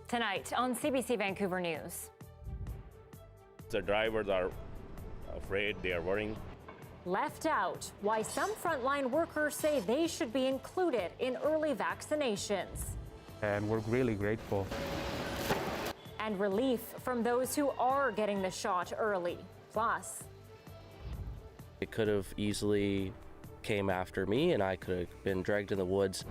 Tonight on CBC Vancouver News. The drivers are afraid, they are worrying. Left out, why some frontline workers say they should be included in early vaccinations. And we're really grateful. And relief from those who are getting the shot early. Plus, it could have easily came after me and I could have been dragged in the woods.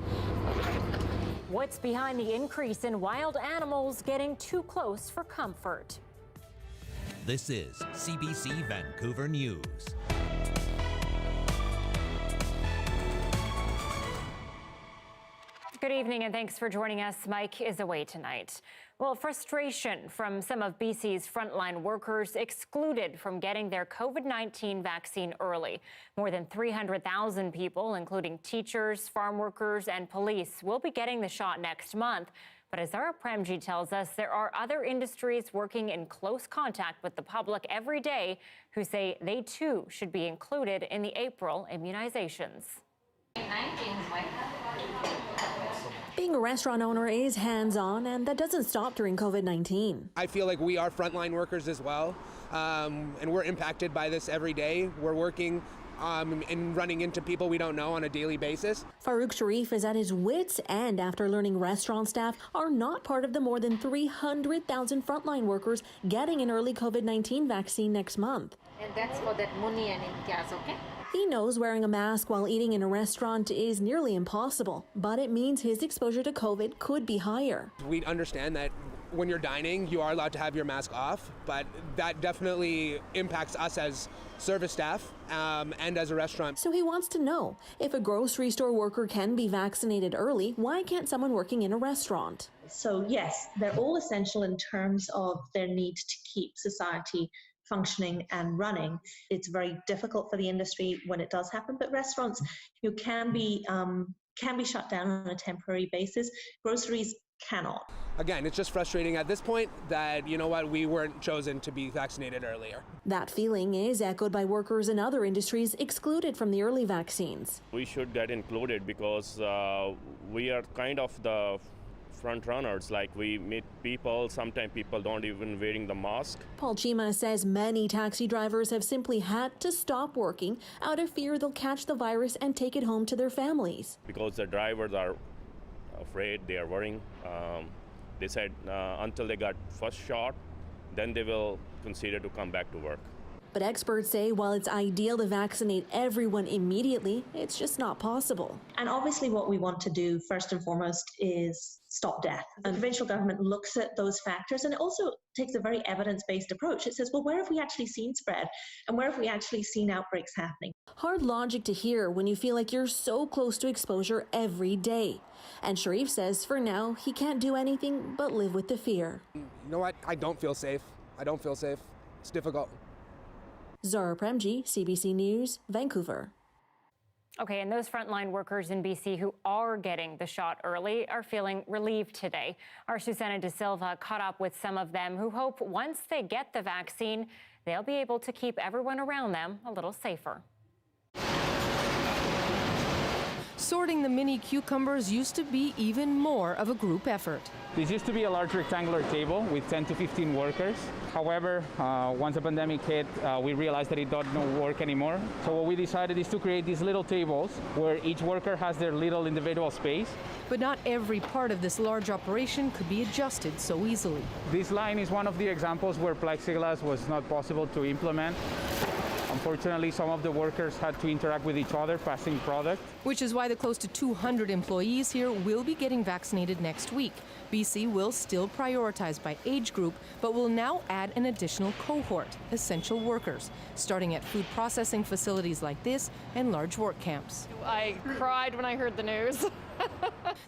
What's behind the increase in wild animals getting too close for comfort? This is CBC Vancouver News. Good evening and thanks for joining us. Mike is away tonight. Well, frustration from some of BC's frontline workers excluded from getting their COVID-19 vaccine early. More than 300,000 people, including teachers, farm workers, and police, will be getting the shot next month. But as Zara Premji tells us, there are other industries working in close contact with the public every day who say they too should be included in the April immunizations. Being a restaurant owner is hands-on, and that doesn't stop during COVID-19. I feel like we are frontline workers as well, and we're impacted by this every day. We're working and running into people we don't know on a daily basis. Farouk Sharif is at his wits' end after learning restaurant staff are not part of the more than 300,000 frontline workers getting an early COVID-19 vaccine next month. And that's for that money and imtiaz, okay? He knows wearing a mask while eating in a restaurant is nearly impossible, but it means his exposure to COVID could be higher. We understand that when you're dining, you are allowed to have your mask off, but that definitely impacts us as service staff and as a restaurant. So he wants to know, if a grocery store worker can be vaccinated early, why can't someone working in a restaurant? So yes, they're all essential in terms of their need to keep society functioning and running. It's very difficult for the industry when it does happen, but restaurants can be shut down on a temporary basis. Groceries cannot. Again, it's just frustrating at this point that, you know what, we weren't chosen to be vaccinated earlier. That feeling is echoed by workers in other industries excluded from the early vaccines. We should get included because we are kind of the front runners. Like, we meet people, sometimes people don't even wearing the mask. Paul Chima says many taxi drivers have simply had to stop working out of fear they'll catch the virus and take it home to their families. Because the drivers are afraid, they are worrying. They said until they got first shot, then they will consider to come back to work. But experts say while it's ideal to vaccinate everyone immediately, it's just not possible. And obviously what we want to do first and foremost is stop death. And the provincial government looks at those factors, and it also takes a very evidence-based approach. It says, well, where have we actually seen spread? And where have we actually seen outbreaks happening? Hard logic to hear when you feel like you're so close to exposure every day. And Sharif says for now, he can't do anything but live with the fear. You know what? I don't feel safe. I don't feel safe. It's difficult. Zara Premji, CBC News, Vancouver. Okay, and those frontline workers in BC who are getting the shot early are feeling relieved today. Our Susana De Silva caught up with some of them who hope once they get the vaccine, they'll be able to keep everyone around them a little safer. Sorting the mini cucumbers used to be even more of a group effort. This used to be a large rectangular table with 10 to 15 workers. However, once the pandemic hit, we realized that it doesn't work anymore. So what we decided is to create these little tables where each worker has their little individual space. But not every part of this large operation could be adjusted so easily. This line is one of the examples where plexiglass was not possible to implement. Unfortunately, some of the workers had to interact with each other, passing product. Which is why the close to 200 employees here will be getting vaccinated next week. BC will still prioritize by age group, but will now add an additional cohort, essential workers, starting at food processing facilities like this and large work camps. I cried when I heard the news.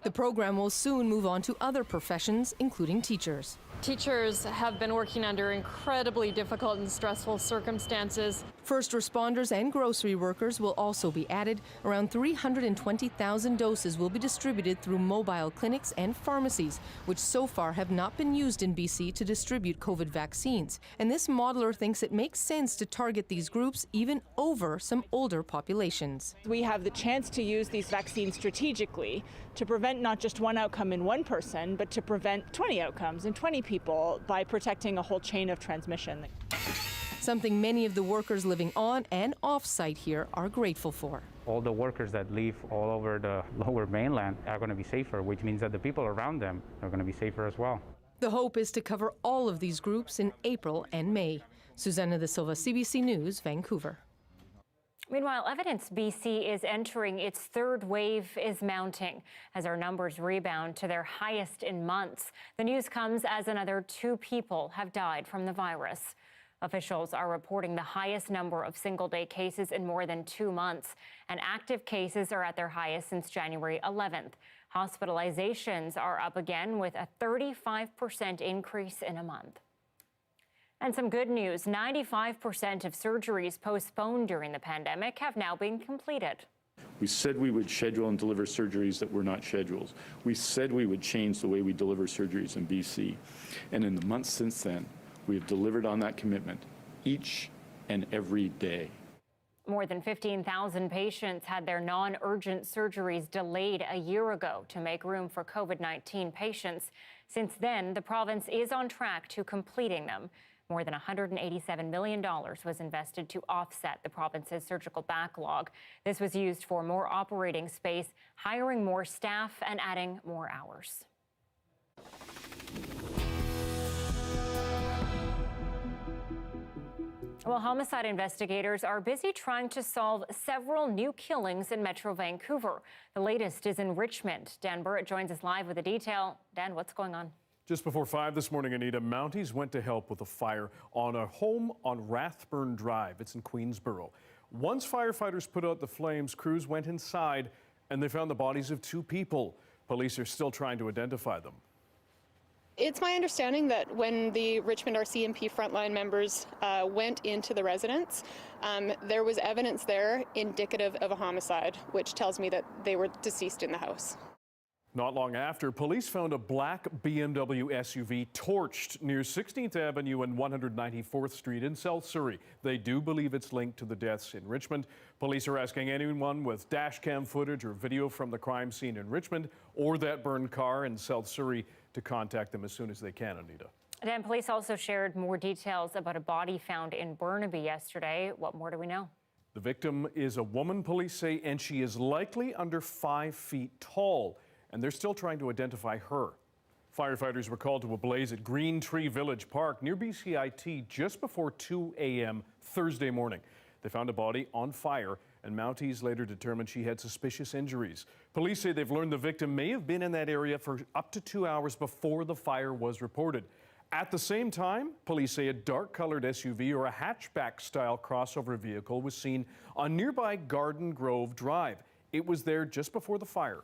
The program will soon move on to other professions, including teachers. Teachers have been working under incredibly difficult and stressful circumstances. First responders and grocery workers will also be added. Around 320,000 doses will be distributed through mobile clinics and pharmacies, which so far have not been used in BC to distribute COVID vaccines. And this modeler thinks it makes sense to target these groups even over some older populations. We have the chance to use these vaccines strategically to prevent not just one outcome in one person, but to prevent 20 outcomes in 20 people by protecting a whole chain of transmission. Something many of the workers living on and off-site here are grateful for. All the workers that live all over the lower mainland are going to be safer, which means that the people around them are going to be safer as well. The hope is to cover all of these groups in April and May. Susanna De Silva, CBC News, Vancouver. Meanwhile, Evidence BC is entering its third wave is mounting as our numbers rebound to their highest in months. The news comes as another 2 people have died from the virus. Officials are reporting the highest number of single-day cases in more than 2 months, and active cases are at their highest since January 11th. Hospitalizations are up again with a 35% increase in a month. And some good news, 95% of surgeries postponed during the pandemic have now been completed. We said we would schedule and deliver surgeries that were not scheduled. We said we would change the way we deliver surgeries in BC. And in the months since then, we have delivered on that commitment each and every day. More than 15,000 patients had their non-urgent surgeries delayed a year ago to make room for COVID-19 patients. Since then, the province is on track to completing them. More than $187 million was invested to offset the province's surgical backlog. This was used for more operating space, hiring more staff, and adding more hours. Well, homicide investigators are busy trying to solve several new killings in Metro Vancouver. The latest is in Richmond. Dan Burrett joins us live with the detail. Dan, what's going on? Just before 5 this morning, Anita, Mounties went to help with a fire on a home on Rathburn Drive. It's in Queensborough. Once firefighters put out the flames, crews went inside and they found the bodies of 2 people. Police are still trying to identify them. It's my understanding that when the Richmond RCMP frontline members went into the residence, there was evidence there indicative of a homicide, which tells me that they were deceased in the house. Not long after, police found a black BMW SUV torched near 16th Avenue and 194th Street in South Surrey. They do believe it's linked to the deaths in Richmond. Police are asking anyone with dash cam footage or video from the crime scene in Richmond or that burned car in South Surrey to contact them as soon as they can, Anita. Dan, police also shared more details about a body found in Burnaby yesterday. What more do we know? The victim is a woman, police say, and she is likely under 5 feet tall. And they're still trying to identify her. Firefighters were called to a blaze at Green Tree Village Park near BCIT just before 2 a.m. Thursday morning. They found a body on fire, and Mounties later determined she had suspicious injuries. Police say they've learned the victim may have been in that area for up to 2 hours before the fire was reported. At the same time, police say a dark-colored SUV or a hatchback-style crossover vehicle was seen on nearby Garden Grove Drive. It was there just before the fire.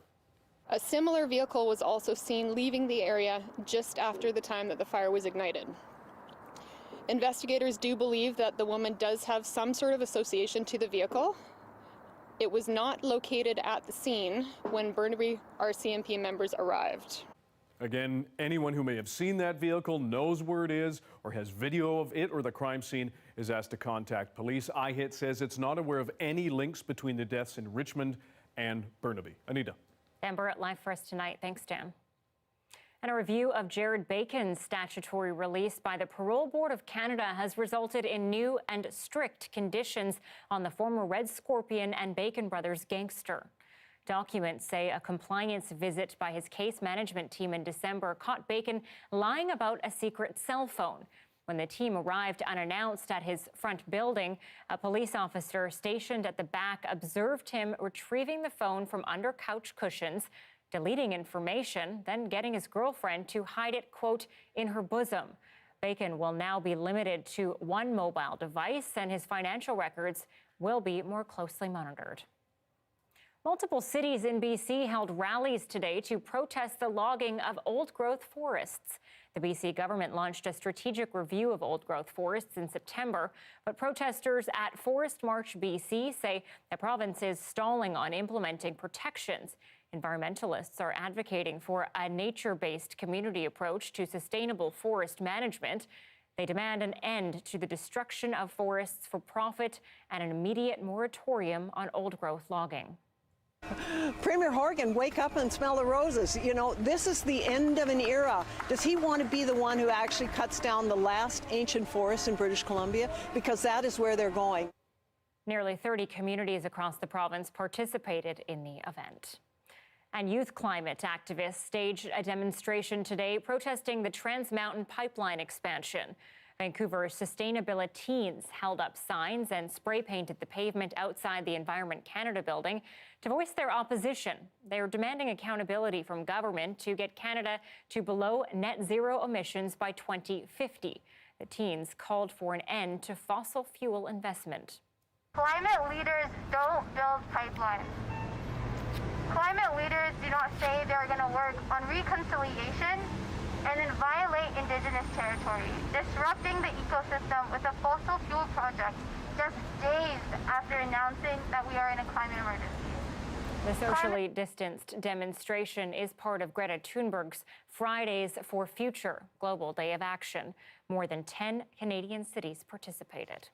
A similar vehicle was also seen leaving the area just after the time that the fire was ignited. Investigators do believe that the woman does have some sort of association to the vehicle. It was not located at the scene when Burnaby RCMP members arrived. Again, anyone who may have seen that vehicle, knows where it is, or has video of it or the crime scene is asked to contact police. iHit says it's not aware of any links between the deaths in Richmond and Burnaby. Anita. Dan Burrett live for us tonight. Thanks, Dan. And a review of Jared Bacon's statutory release by the Parole Board of Canada has resulted in new and strict conditions on the former Red Scorpion and Bacon Brothers gangster. Documents say a compliance visit by his case management team in December caught Bacon lying about a secret cell phone. When the team arrived unannounced at his front building, a police officer stationed at the back observed him retrieving the phone from under couch cushions, deleting information, then getting his girlfriend to hide it, quote, in her bosom. Bacon will now be limited to 1 mobile device, and his financial records will be more closely monitored. Multiple cities in BC held rallies today to protest the logging of old-growth forests. The BC government launched a strategic review of old-growth forests in September, but protesters at Forest March BC say the province is stalling on implementing protections. Environmentalists are advocating for a nature-based community approach to sustainable forest management. They demand an end to the destruction of forests for profit and an immediate moratorium on old-growth logging. Premier Horgan, wake up and smell the roses. You know, this is the end of an era. Does he want to be the one who actually cuts down the last ancient forest in British Columbia? Because that is where they're going. Nearly 30 communities across the province participated in the event. And youth climate activists staged a demonstration today protesting the Trans Mountain pipeline expansion. Vancouver's Sustainability teens held up signs and spray painted the pavement outside the Environment Canada building to voice their opposition. They're demanding accountability from government to get Canada to below net zero emissions by 2050. The teens called for an end to fossil fuel investment. Climate leaders don't build pipelines. Climate leaders do not say they're going to work on reconciliation and then violate Indigenous territory, disrupting the ecosystem with a fossil fuel project just days after announcing that we are in a climate emergency. The socially distanced demonstration is part of Greta Thunberg's Fridays for Future Global Day of Action. More than 10 Canadian cities participated.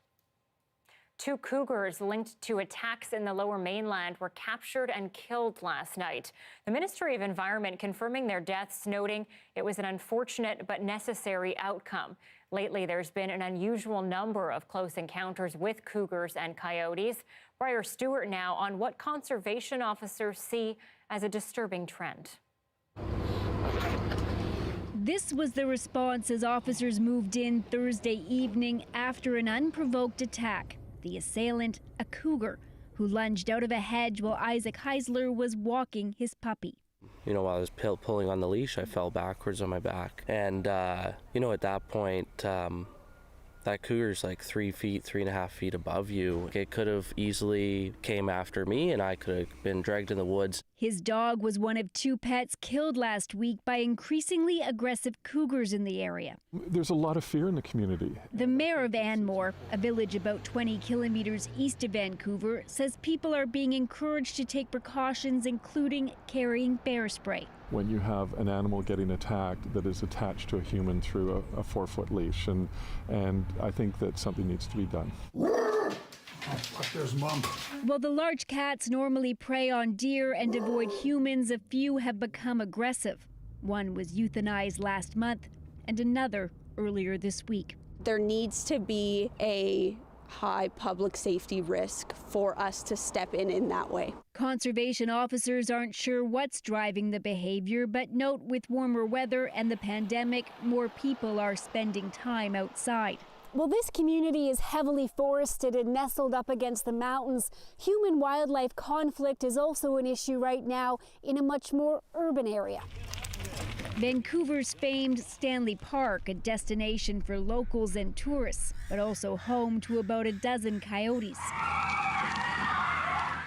2 cougars linked to attacks in the Lower Mainland were captured and killed last night. The Ministry of Environment confirming their deaths, noting it was an unfortunate but necessary outcome. Lately, there's been an unusual number of close encounters with cougars and coyotes. Briar Stewart now on what conservation officers see as a disturbing trend. This was the response as officers moved in Thursday evening after an unprovoked attack. The assailant, a cougar, who lunged out of a hedge while Isaac Heisler was walking his puppy. You know, while I was pulling on the leash, I fell backwards on my back. And, you know, at that point, that cougar's like 3.5 feet above you. It could have easily came after me and I could have been dragged in the woods. His dog was one of 2 pets killed last week by increasingly aggressive cougars in the area. There's a lot of fear in the community. The mayor of Anmore, a village about 20 kilometers east of Vancouver, says people are being encouraged to take precautions, including carrying bear spray. When you have an animal getting attacked that is attached to a human through a 4-foot leash, and I think that something needs to be done. There's Mom. While the large cats normally prey on deer and avoid humans, a few have become aggressive. One was euthanized last month and another earlier this week. There needs to be a high public safety risk for us to step in that way. Conservation officers aren't sure what's driving the behavior, but note with warmer weather and the pandemic, more people are spending time outside. Well, this community is heavily forested and nestled up against the mountains. Human-wildlife conflict is also an issue right now in a much more urban area. Vancouver's famed Stanley Park, a destination for locals and tourists, but also home to about a dozen coyotes.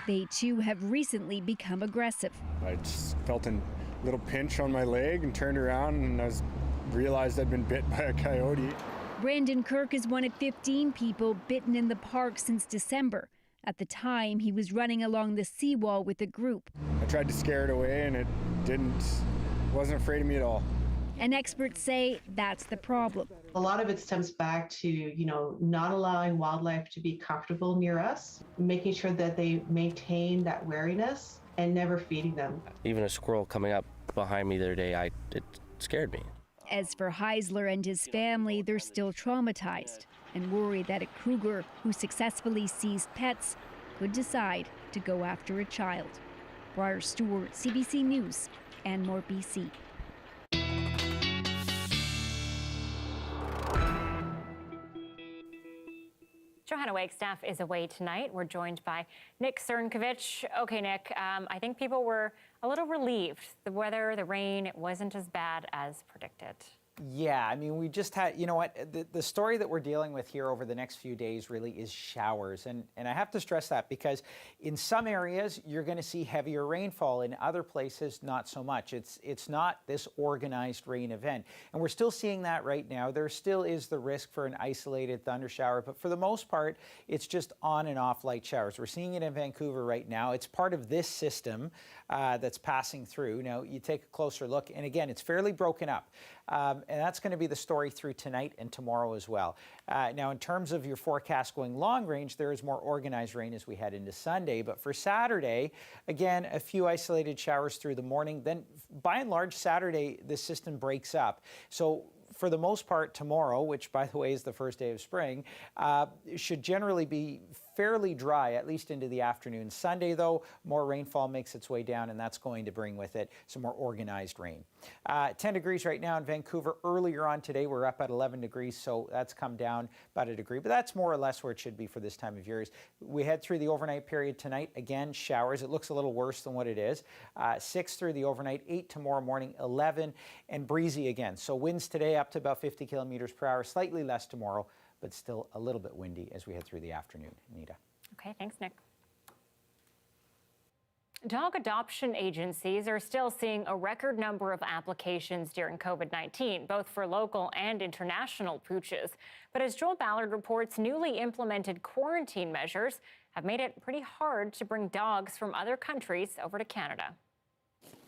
They too have recently become aggressive. I just felt a little pinch on my leg and turned around and I realized I'd been bit by a coyote. Brandon Kirk is one of 15 people bitten in the park since December. At the time, he was running along the seawall with a group. I tried to scare it away and it wasn't afraid of me at all. And experts say that's the problem. A lot of it stems back to, not allowing wildlife to be comfortable near us, making sure that they maintain that wariness and never feeding them. Even a squirrel coming up behind me the other day, it scared me. As for Heisler and his family, they're still traumatized and worry that a cougar who successfully seized pets could decide to go after a child. Briar Stewart, CBC News, Anmore, BC. Johanna Wagstaff is away tonight. We're joined by Nick Czernkovich. Okay, Nick, I think people were a little relieved. The weather, the rain, it wasn't as bad as predicted. Yeah, I mean, we just had, you know what, the story that we're dealing with here over the next few days really is showers. And I have to stress that because in some areas, you're going to see heavier rainfall. In other places, not so much. It's not this organized rain event. And we're still seeing that right now. There still is the risk for an isolated thunder shower. But for the most part, it's just on and off light showers. We're seeing it in Vancouver right now. It's part of this system that's passing through. Now, you take a closer look, and again, it's fairly broken up. And that's going to be the story through tonight and tomorrow as well. Now, in terms of your forecast going long range, there is more organized rain as we head into Sunday. But for Saturday, again, a few isolated showers through the morning. Then, by and large, Saturday, the system breaks up. So for the most part, tomorrow, which, by the way, is the first day of spring, should generally be fairly dry, at least into the afternoon. Sunday, though, more rainfall makes its way down, and that's going to bring with it some more organized rain. 10 degrees right now in Vancouver. Earlier on today, we're up at 11 degrees, so that's come down about a degree, but that's more or less where it should be for this time of year. We head through the overnight period tonight. Again, showers. It looks a little worse than what it is. 6 through the overnight, 8 tomorrow morning, 11, and breezy again. So winds today up to about 50 kilometers per hour, slightly less tomorrow, but still a little bit windy as we head through the afternoon. Anita. Okay, thanks, Nick. Dog adoption agencies are still seeing a record number of applications during COVID-19, both for local and international pooches. But as Joel Ballard reports, newly implemented quarantine measures have made it pretty hard to bring dogs from other countries over to Canada.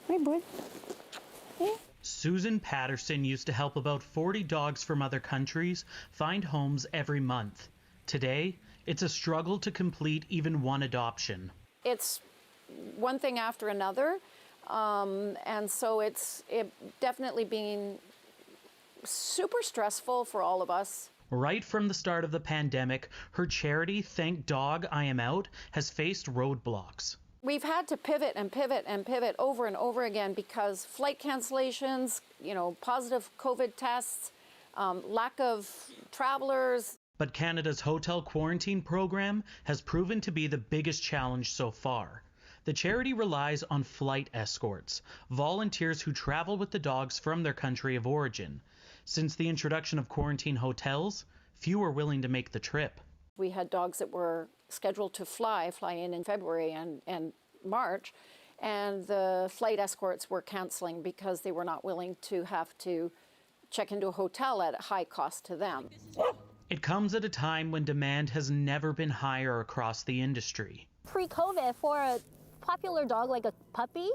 Hey, boy. Yeah. Susan Patterson used to help about 40 dogs from other countries find homes every month. Today, it's a struggle to complete even one adoption. It's one thing after another, and so it's definitely been super stressful for all of us. Right from the start of the pandemic, her charity, Thank Dog, I Am Out, has faced roadblocks. We've had to pivot and pivot and pivot over and over again because flight cancellations, positive COVID tests, lack of travelers. But Canada's hotel quarantine program has proven to be the biggest challenge so far. The charity relies on flight escorts, volunteers who travel with the dogs from their country of origin. Since the introduction of quarantine hotels, few are willing to make the trip. We had dogs that were scheduled to fly in February and March, and the flight escorts were canceling because they were not willing to have to check into a hotel at a high cost to them. It comes at a time when demand has never been higher across the industry. Pre-COVID, for a popular dog like a puppy,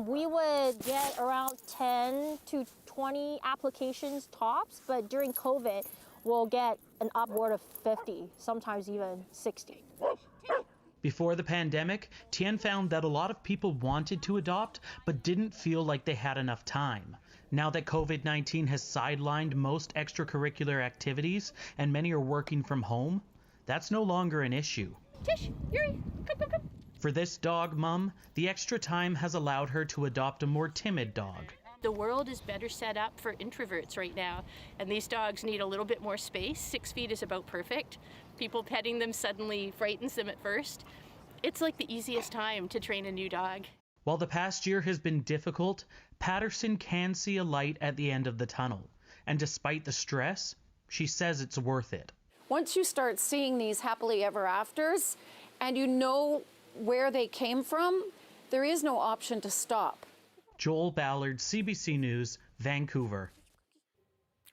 we would get around 10 to 20 applications tops, but during COVID, we'll get an upward of 50, sometimes even 60. Before the pandemic, Tien found that a lot of people wanted to adopt, but didn't feel like they had enough time. Now that COVID-19 has sidelined most extracurricular activities and many are working from home, that's no longer an issue. Tish, Yuri, come. For this dog mom, the extra time has allowed her to adopt a more timid dog. The world is better set up for introverts right now, and these dogs need a little bit more space. 6 feet is about perfect. People petting them suddenly frightens them at first. It's like the easiest time to train a new dog. While the past year has been difficult, Patterson can see a light at the end of the tunnel. And despite the stress, she says it's worth it. Once you start seeing these happily ever afters, and you know where they came from, there is no option to stop. Joel Ballard, CBC News, Vancouver.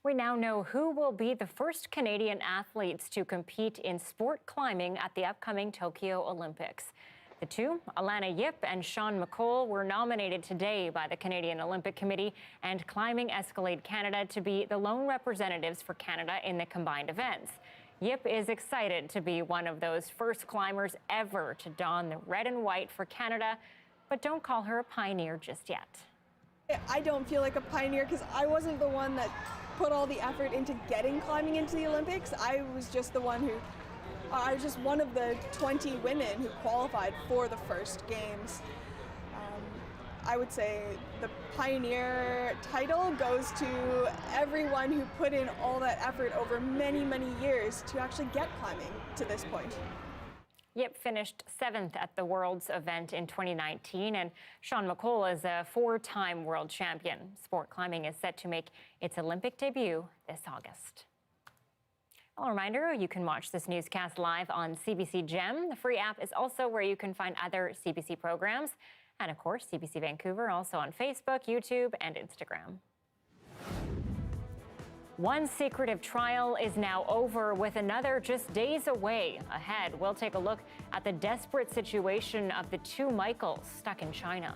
We now know who will be the first Canadian athletes to compete in sport climbing at the upcoming Tokyo Olympics. The two, Alana Yip and Sean McColl, were nominated today by the Canadian Olympic Committee and Climbing Escalade Canada to be the lone representatives for Canada in the combined events. Yip is excited to be one of those first climbers ever to don the red and white for Canada, but don't call her a pioneer just yet. I don't feel like a pioneer because I wasn't the one that put all the effort into getting climbing into the Olympics. I was just one of the 20 women who qualified for the first games. I would say the pioneer title goes to everyone who put in all that effort over many, many years to actually get climbing to this point. Yip finished 7th at the Worlds event in 2019, and Sean McColl is a 4-time world champion. Sport climbing is set to make its Olympic debut this August. A reminder, you can watch this newscast live on CBC Gem. The free app is also where you can find other CBC programs. And of course, CBC Vancouver, also on Facebook, YouTube, and Instagram. One secretive trial is now over, with another just days away. Ahead, we'll take a look at the desperate situation of the 2 Michaels stuck in China.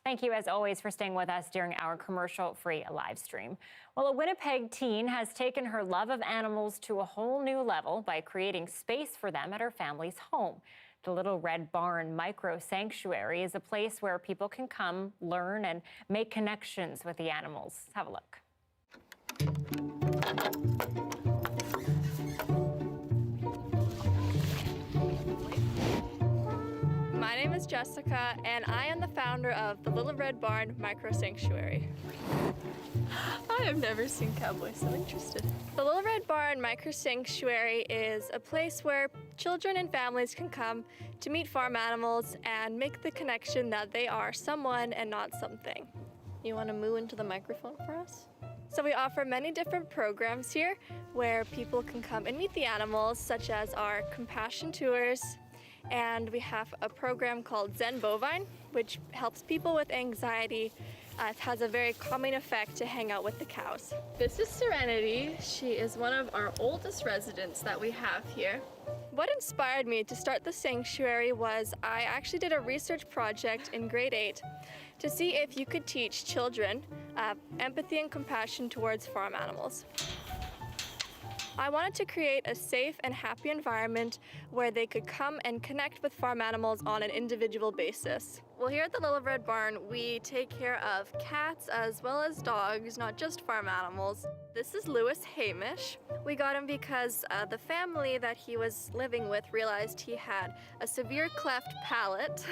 Thank you, as always, for staying with us during our commercial-free live stream. Well, a Winnipeg teen has taken her love of animals to a whole new level by creating space for them at her family's home. The Little Red Barn Micro Sanctuary is a place where people can come, learn, and make connections with the animals. Have a look. My name is Jessica, and I am the founder of the Little Red Barn Micro Sanctuary. I have never seen cowboys, so I'm interested. The Little Red Barn Micro Sanctuary is a place where children and families can come to meet farm animals and make the connection that they are someone and not something. You want to moo into the microphone for us? So we offer many different programs here where people can come and meet the animals, such as our compassion tours, and we have a program called Zen Bovine, which helps people with anxiety. It has a very calming effect to hang out with the cows. This is Serenity. She is one of our oldest residents that we have here. What inspired me to start the sanctuary was I actually did a research project in grade 8 to see if you could teach children empathy and compassion towards farm animals. I wanted to create a safe and happy environment where they could come and connect with farm animals on an individual basis. Well, here at the Little Red Barn, we take care of cats as well as dogs, not just farm animals. This is Lewis Hamish. We got him because the family that he was living with realized he had a severe cleft palate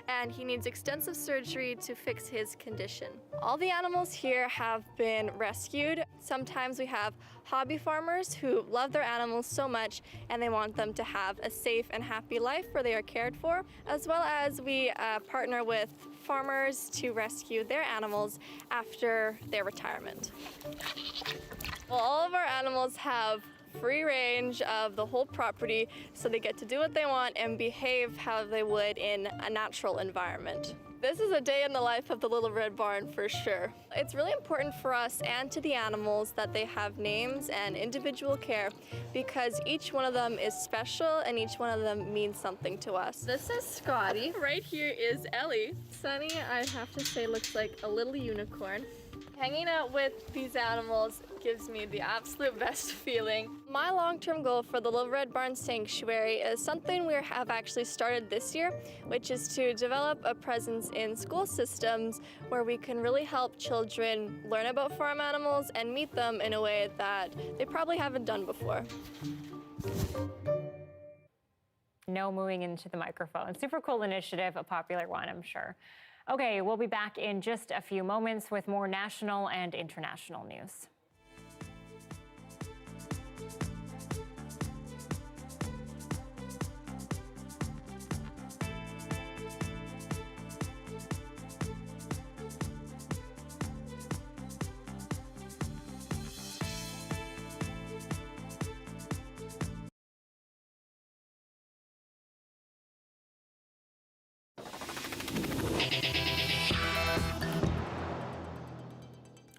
and he needs extensive surgery to fix his condition. All the animals here have been rescued. Sometimes we have hobby farmers who love their animals so much and they want them to have a safe and happy life where they are cared for, as well as we partner with farmers to rescue their animals after their retirement. Well, all of our animals have free range of the whole property, so they get to do what they want and behave how they would in a natural environment. This is a day in the life of the Little Red Barn for sure. It's really important for us and to the animals that they have names and individual care, because each one of them is special and each one of them means something to us. This is Scotty. Right here is Ellie. Sunny, I have to say, looks like a little unicorn. Hanging out with these animals gives me the absolute best feeling. My long-term goal for the Little Red Barn Sanctuary is something we have actually started this year, which is to develop a presence in school systems where we can really help children learn about farm animals and meet them in a way that they probably haven't done before. No mooing into the microphone. Super cool initiative, a popular one, I'm sure. Okay, we'll be back in just a few moments with more national and international news.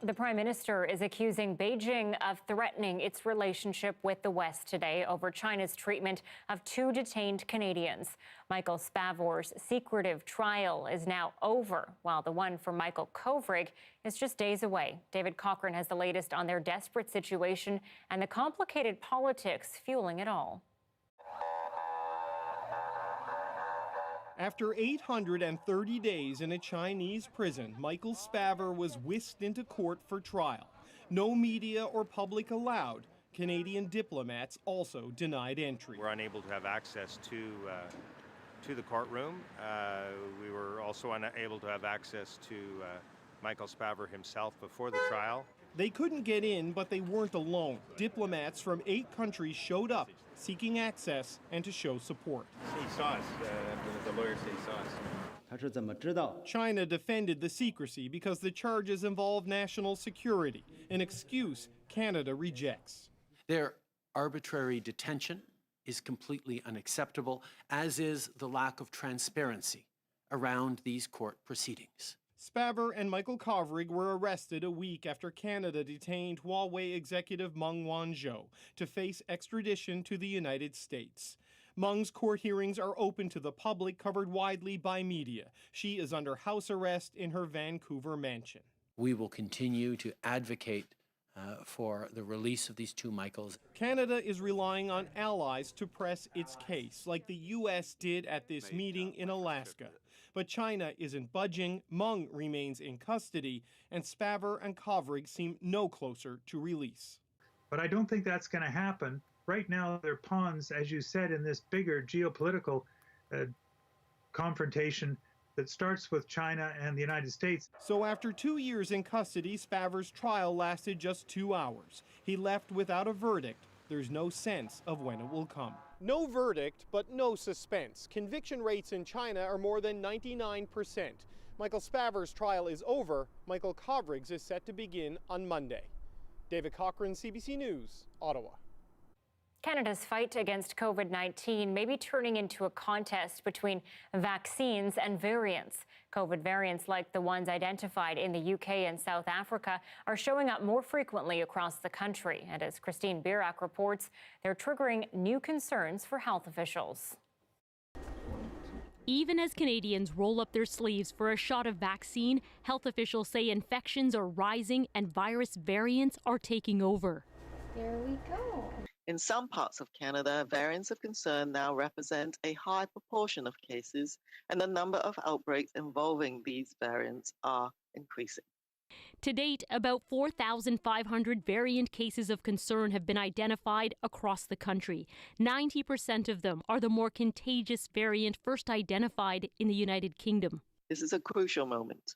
The Prime Minister is accusing Beijing of threatening its relationship with the West today over China's treatment of 2 detained Canadians. Michael Spavor's secretive trial is now over, while the one for Michael Kovrig is just days away. David Cochran has the latest on their desperate situation and the complicated politics fueling it all. After 830 days in a Chinese prison, Michael Spavor was whisked into court for trial. No media or public allowed. Canadian diplomats also denied entry. We're unable to have access to the courtroom. We were also unable to have access to Michael Spavor himself before the trial. They couldn't get in, but they weren't alone. Diplomats from 8 countries showed up, seeking access and to show support. He saw us. The lawyer said he saw us. China defended the secrecy because the charges involve national security, an excuse Canada rejects. Their arbitrary detention is completely unacceptable, as is the lack of transparency around these court proceedings. Spavor and Michael Kovrig were arrested a week after Canada detained Huawei executive Meng Wanzhou to face extradition to the United States. Meng's court hearings are open to the public, covered widely by media. She is under house arrest in her Vancouver mansion. We will continue to advocate for the release of these 2 Michaels. Canada is relying on allies to press its case, like the U.S. did at this meeting in Alaska. But China isn't budging, Meng remains in custody, and Spavor and Kovrig seem no closer to release. But I don't think that's going to happen. Right now, they're pawns, as you said, in this bigger geopolitical confrontation that starts with China and the United States. So after 2 years in custody, Spavor's trial lasted just 2 hours. He left without a verdict. There's no sense of when it will come. No verdict, but no suspense. Conviction rates in China are more than 99%. Michael Spavor's trial is over. Michael Kovrig's is set to begin on Monday. David Cochran, CBC News, Ottawa. Canada's fight against COVID-19 may be turning into a contest between vaccines and variants. COVID variants like the ones identified in the UK and South Africa are showing up more frequently across the country. And as Christine Birak reports, they're triggering new concerns for health officials. Even as Canadians roll up their sleeves for a shot of vaccine, health officials say infections are rising and virus variants are taking over. There we go. In some parts of Canada, variants of concern now represent a high proportion of cases, and the number of outbreaks involving these variants are increasing. To date, about 4,500 variant cases of concern have been identified across the country. 90% of them are the more contagious variant first identified in the United Kingdom. This is a crucial moment.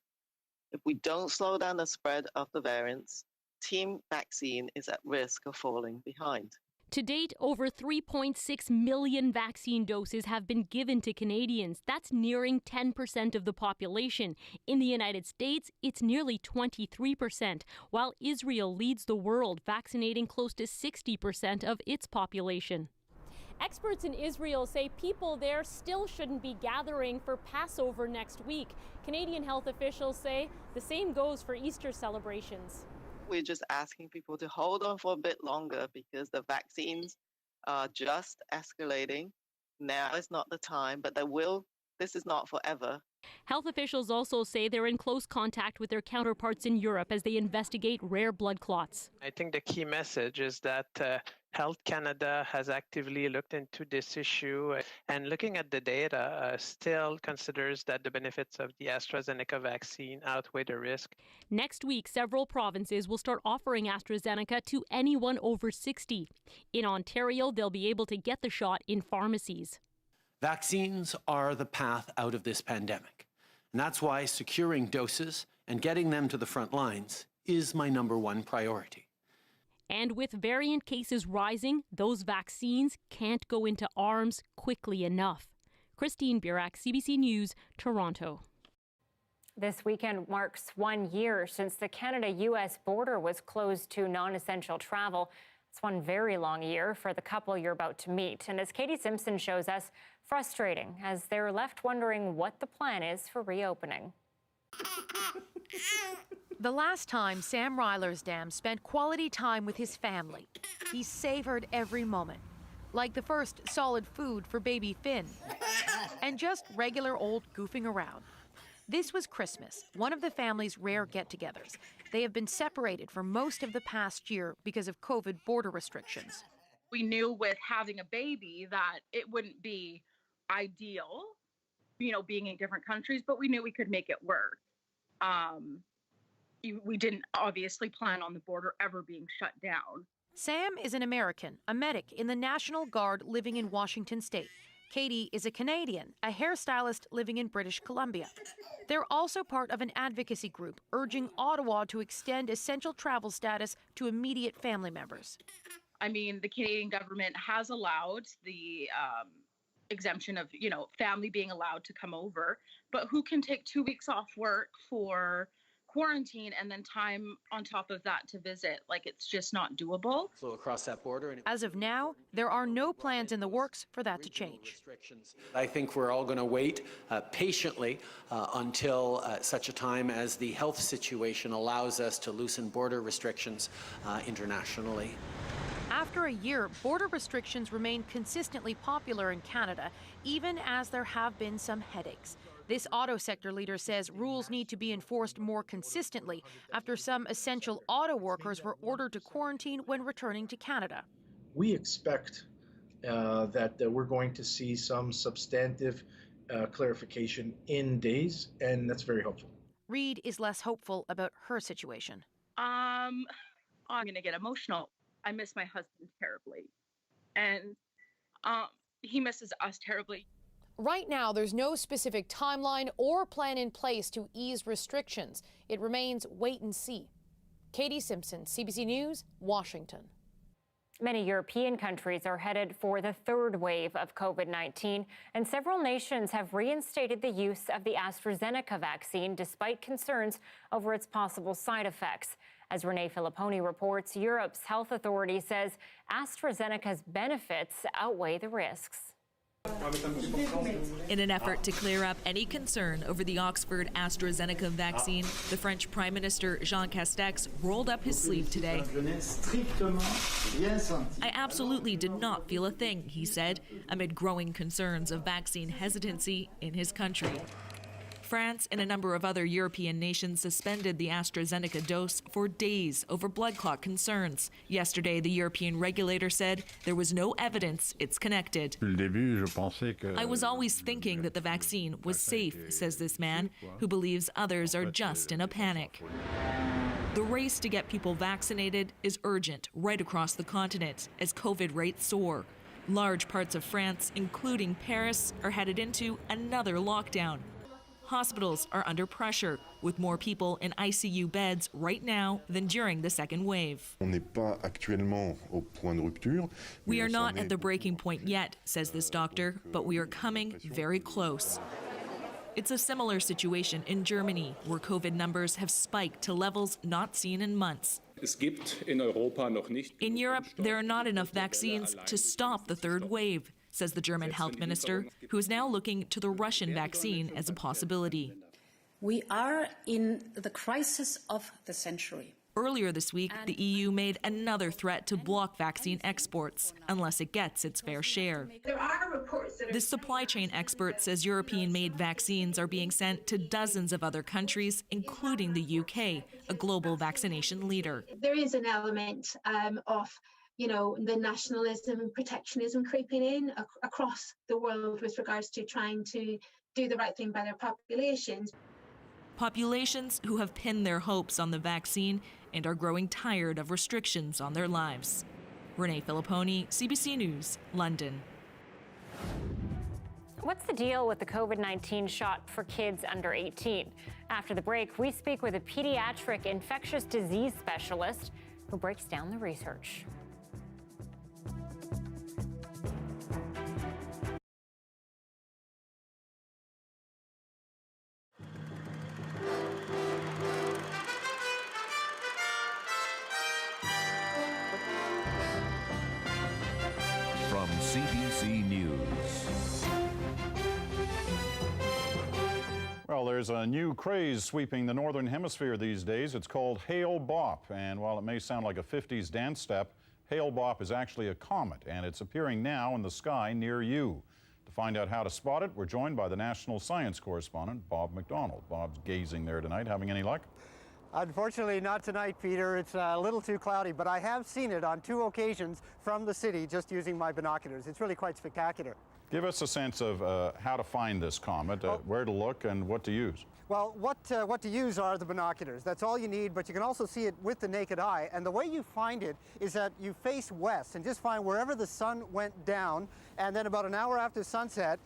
If we don't slow down the spread of the variants, Team Vaccine is at risk of falling behind. To date, over 3.6 million vaccine doses have been given to Canadians. That's nearing 10% of the population. In the United States, it's nearly 23%, while Israel leads the world, vaccinating close to 60% of its population. Experts in Israel say people there still shouldn't be gathering for Passover next week. Canadian health officials say the same goes for Easter celebrations. We're just asking people to hold on for a bit longer because the vaccines are just escalating. Now is not the time, but this is not forever. Health officials also say they're in close contact with their counterparts in Europe as they investigate rare blood clots. I think the key message is that Health Canada has actively looked into this issue and looking at the data still considers that the benefits of the AstraZeneca vaccine outweigh the risk. Next week, several provinces will start offering AstraZeneca to anyone over 60. In Ontario, they'll be able to get the shot in pharmacies. Vaccines are the path out of this pandemic. And that's why securing doses and getting them to the front lines is my #1 priority. And with variant cases rising, those vaccines can't go into arms quickly enough. Christine Birak, CBC News, Toronto. This weekend marks 1 year since the Canada-U.S. border was closed to non-essential travel. It's one very long year for the couple you're about to meet. And as Katie Simpson shows us, frustrating as they're left wondering what the plan is for reopening. The last time Sam Rylersdam spent quality time with his family, he savored every moment, like the first solid food for baby Finn, and just regular old goofing around. This was Christmas, one of the family's rare get-togethers. They have been separated for most of the past year because of COVID border restrictions. We knew with having a baby that it wouldn't be ideal, being in different countries, but we knew we could make it work. We didn't obviously plan on the border ever being shut down. Sam is an American, a medic in the National Guard living in Washington State. Katie is a Canadian, a hairstylist living in British Columbia. They're also part of an advocacy group urging Ottawa to extend essential travel status to immediate family members. I mean, the Canadian government has allowed the exemption of, family being allowed to come over, but who can take 2 weeks off work for quarantine and then time on top of that to visit? Like, it's just not doable. Flew across that border. As of now, there are no plans in the works for that to change. I think we're all going to wait patiently until such a time as the health situation allows us to loosen border restrictions internationally. After a year, border restrictions remain consistently popular in Canada, even as there have been some headaches. This auto sector leader says rules need to be enforced more consistently after some essential auto workers were ordered to quarantine when returning to Canada. We expect that we're going to see some substantive clarification in days, and that's very hopeful. Reed is less hopeful about her situation. I'm going to get emotional. I miss my husband terribly, and he misses us terribly. Right now, there's no specific timeline or plan in place to ease restrictions. It remains wait and see. Katie Simpson, CBC News, Washington. Many European countries are headed for the third wave of COVID-19, and several nations have reinstated the use of the AstraZeneca vaccine despite concerns over its possible side effects. As Renee Filipponi reports, Europe's health authority says AstraZeneca's benefits outweigh the risks. In an effort to clear up any concern over the Oxford AstraZeneca vaccine, the French Prime Minister Jean Castex rolled up his sleeve today. I absolutely did not feel a thing, he said, amid growing concerns of vaccine hesitancy in his country. France and a number of other European nations suspended the AstraZeneca dose for days over blood clot concerns. Yesterday, the European regulator said there was no evidence it's connected. I was always thinking that the vaccine was safe, says this man, who believes others are just in a panic. The race to get people vaccinated is urgent right across the continent as COVID rates soar. Large parts of France, including Paris, are headed into another lockdown. Hospitals are under pressure, with more people in ICU beds right now than during the second wave. We are not at the breaking point yet, says this doctor, but we are coming very close. It's a similar situation in Germany, where COVID numbers have spiked to levels not seen in months. In Europe, there are not enough vaccines to stop the third wave, says the German health minister, who is now looking to the Russian vaccine as a possibility. We are in the crisis of the century. Earlier this week, the EU made another threat to block vaccine exports, unless it gets its fair share. There are reports that this supply chain expert says European-made vaccines are being sent to dozens of other countries, including the UK, a global vaccination leader. There is an element of the nationalism and protectionism creeping in across the world with regards to trying to do the right thing by their populations. Populations who have pinned their hopes on the vaccine and are growing tired of restrictions on their lives. Renee Filipponi, CBC News, London. What's the deal with the COVID-19 shot for kids under 18? After the break, we speak with a pediatric infectious disease specialist who breaks down the research. From CBC News. Well, there's a new craze sweeping the Northern Hemisphere these days. It's called Hale Bop, and while it may sound like a 50s dance step, Hale Bop is actually a comet, and it's appearing now in the sky near you. To find out how to spot it, we're joined by the national science correspondent, Bob McDonald. Bob's gazing there tonight. Having any luck? Unfortunately, not tonight, Peter. It's a little too cloudy, but I have seen it on 2 occasions from the city just using my binoculars. It's really quite spectacular. Give us a sense of how to find this comet, where to look, and what to use. Well, what to use are the binoculars. That's all you need, but you can also see it with the naked eye. And the way you find it is that you face west and just find wherever the sun went down, and then about an hour after sunset,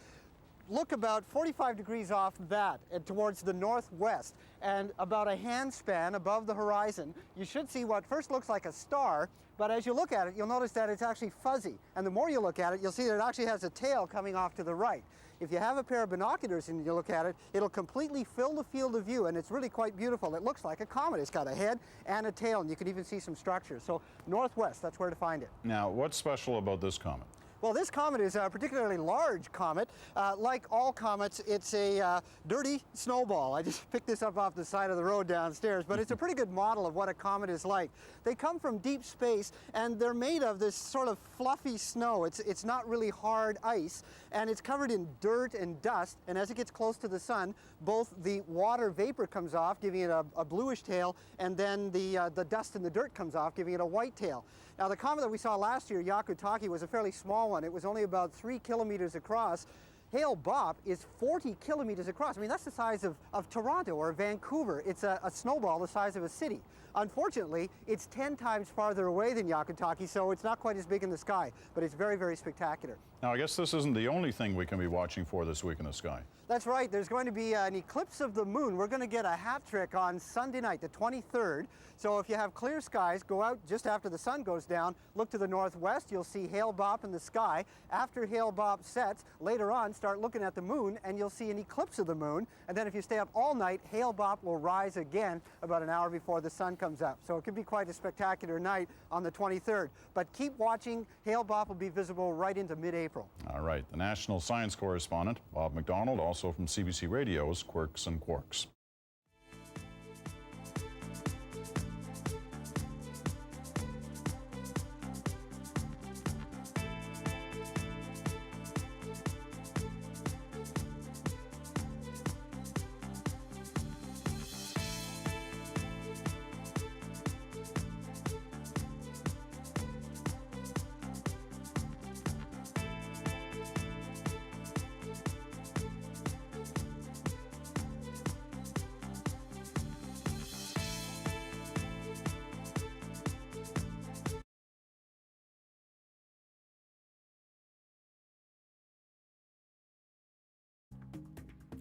look about 45 degrees off that and towards the northwest, and about a hand span above the horizon, you should see what first looks like a star, but as you look at it, you'll notice that it's actually fuzzy. And the more you look at it, you'll see that it actually has a tail coming off to the right. If you have a pair of binoculars and you look at it, it'll completely fill the field of view, and it's really quite beautiful. It looks like a comet. It's got a head and a tail, and you can even see some structures. So northwest, that's where to find it. Now, what's special about this comet? Well, this comet is a particularly large comet. Like all comets, it's a dirty snowball. I just picked this up off the side of the road downstairs, but it's a pretty good model of what a comet is like. They come from deep space, and they're made of this sort of fluffy snow. It's not really hard ice, and it's covered in dirt and dust, and as it gets close to the sun, both the water vapor comes off, giving it a bluish tail, and then the dust and the dirt comes off, giving it a white tail. Now, the comet that we saw last year, Yakutaki, was a fairly small one. It was only about 3 kilometers across. Hale-Bopp is 40 kilometers across. I mean, that's the size of Toronto or Vancouver. It's a snowball the size of a city. Unfortunately, it's 10 times farther away than Yakutaki, so it's not quite as big in the sky, but it's very, very spectacular. Now, I guess this isn't the only thing we can be watching for this week in the sky. That's right. There's going to be an eclipse of the moon. We're going to get a hat trick on Sunday night, the 23rd. So if you have clear skies, go out just after the sun goes down, look to the northwest, you'll see Hale-Bopp in the sky. After Hale-Bopp sets, later on, start looking at the moon, and you'll see an eclipse of the moon. And then if you stay up all night, Hale-Bopp will rise again about an hour before the sun comes up. So it could be quite a spectacular night on the 23rd. But keep watching. Hale-Bopp will be visible right into mid-April. All right. The national science correspondent, Bob McDonald, also from CBC Radio's Quirks and Quarks.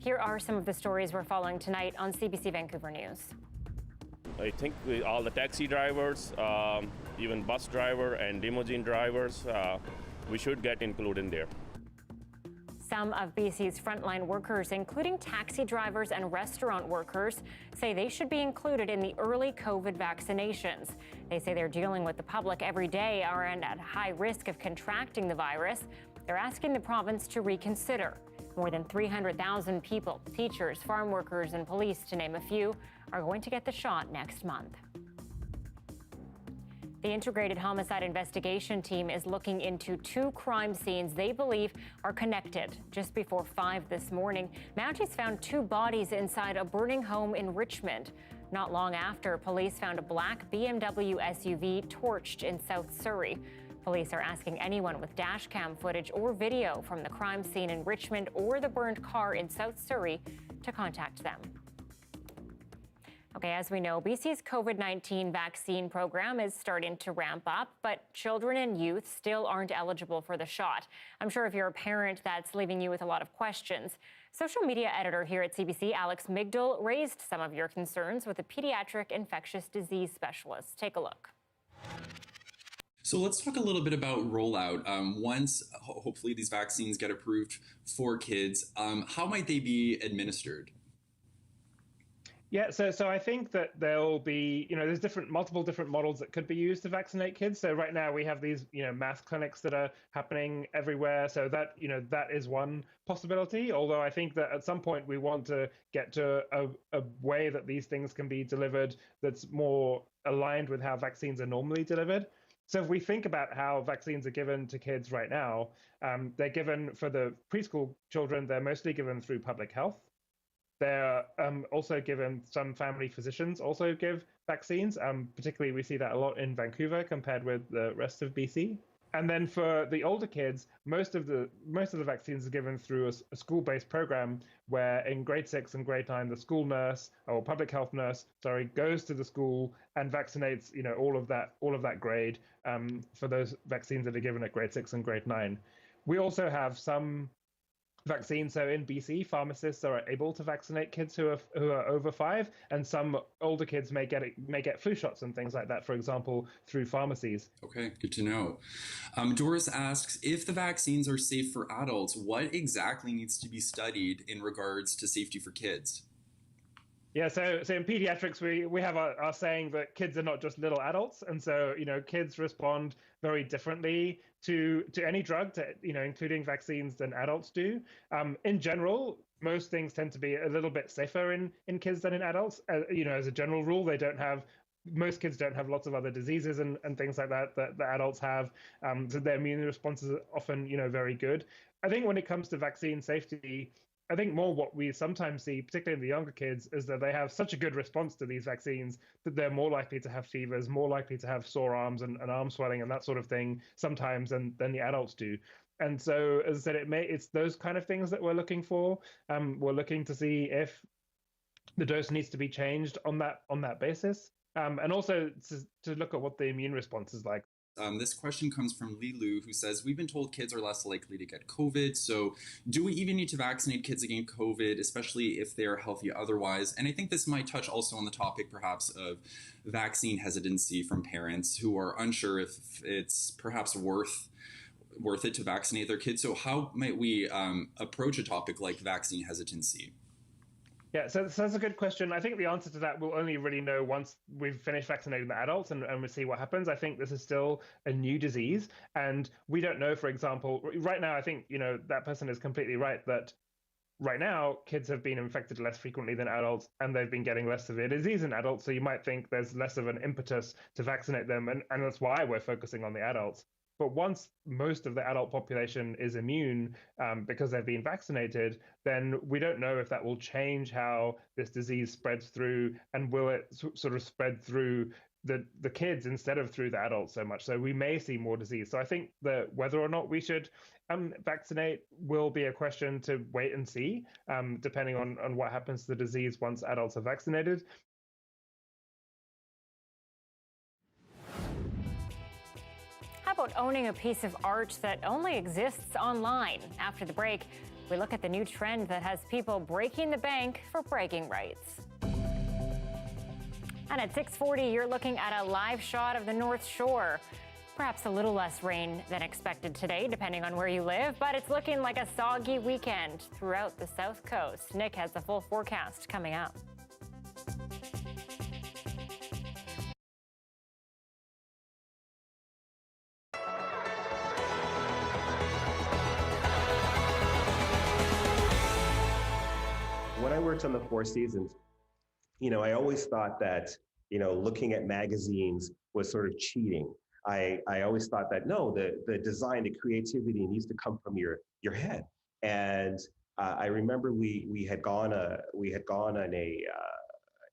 Here are some of the stories we're following tonight on CBC Vancouver News. I think all the taxi drivers, even bus driver and limousine drivers, we should get included in there. Some of BC's frontline workers, including taxi drivers and restaurant workers, say they should be included in the early COVID vaccinations. They say they're dealing with the public every day and at high risk of contracting the virus. They're asking the province to reconsider. More than 300,000 people, teachers, farm workers, and police, to name a few, are going to get the shot next month. The Integrated Homicide Investigation Team is looking into 2 crime scenes they believe are connected. Just before 5 this morning, Mounties found 2 bodies inside a burning home in Richmond. Not long after, police found a black BMW SUV torched in South Surrey. Police are asking anyone with dash cam footage or video from the crime scene in Richmond or the burned car in South Surrey to contact them. Okay, as we know, BC's COVID-19 vaccine program is starting to ramp up, but children and youth still aren't eligible for the shot. I'm sure if you're a parent, that's leaving you with a lot of questions. Social media editor here at CBC, Alex Migdal, raised some of your concerns with a pediatric infectious disease specialist. Take a look. So let's talk a little bit about rollout. Once, hopefully, these vaccines get approved for kids, how might they be administered? Yeah, so I think that there'll be, there's multiple different models that could be used to vaccinate kids. So right now we have these, mass clinics that are happening everywhere. So that, that is one possibility. Although I think that at some point we want to get to a way that these things can be delivered that's more aligned with how vaccines are normally delivered. So if we think about how vaccines are given to kids right now, they're given for the preschool children, they're mostly given through public health. They're also given, some family physicians also give vaccines. Particularly, we see that a lot in Vancouver compared with the rest of BC. And then for the older kids, most of the vaccines are given through a school-based program where in grade 6 and grade 9, the school nurse or public health nurse, goes to the school and vaccinates, all of that grade for those vaccines that are given at grade 6 and grade 9. We also have some vaccines. So in BC, pharmacists are able to vaccinate kids who are over 5, and some older kids may get flu shots and things like that, for example, through pharmacies. Okay, good to know. Doris asks, if the vaccines are safe for adults, what exactly needs to be studied in regards to safety for kids? Yeah, so in pediatrics, we have our saying that kids are not just little adults, and so kids respond very differently to any drug, including vaccines, than adults do. In general, most things tend to be a little bit safer in kids than in adults. As a general rule, most kids don't have lots of other diseases and things like that adults have. So their immune responses are often very good. I think when it comes to vaccine safety, I think more what we sometimes see, particularly in the younger kids, is that they have such a good response to these vaccines that they're more likely to have fevers, more likely to have sore arms and arm swelling and that sort of thing sometimes than the adults do. And so, as I said, it's those kind of things that we're looking for. We're looking to see if the dose needs to be changed on that basis, and also to look at what the immune response is like. This question comes from Lilu, who says, we've been told kids are less likely to get COVID, so do we even need to vaccinate kids against COVID, especially if they are healthy otherwise? And I think this might touch also on the topic perhaps of vaccine hesitancy from parents who are unsure if it's perhaps worth it to vaccinate their kids. So how might we approach a topic like vaccine hesitancy? Yeah, so that's a good question. I think the answer to that we'll only really know once we've finished vaccinating the adults and we see what happens. I think this is still a new disease, and we don't know, for example, right now, I think, that person is completely right that right now kids have been infected less frequently than adults, and they've been getting less severe disease in adults. So you might think there's less of an impetus to vaccinate them, and that's why we're focusing on the adults. But once most of the adult population is immune because they've been vaccinated, then we don't know if that will change how this disease spreads through, and will it sort of spread through the kids instead of through the adults so much. So we may see more disease. So I think that whether or not we should vaccinate will be a question to wait and see, depending on what happens to the disease once adults are vaccinated. How about owning a piece of art that only exists online? After the break, we look at the new trend that has people breaking the bank for bragging rights. And at 6:40, you're looking at a live shot of the North Shore. Perhaps a little less rain than expected today, depending on where you live, but it's looking like a soggy weekend throughout the South Coast. Nick has the full forecast coming up. When I worked on the Four Seasons, I always thought that, looking at magazines was sort of cheating. I always thought that, no, the design, the creativity needs to come from your head. And I remember we had gone on a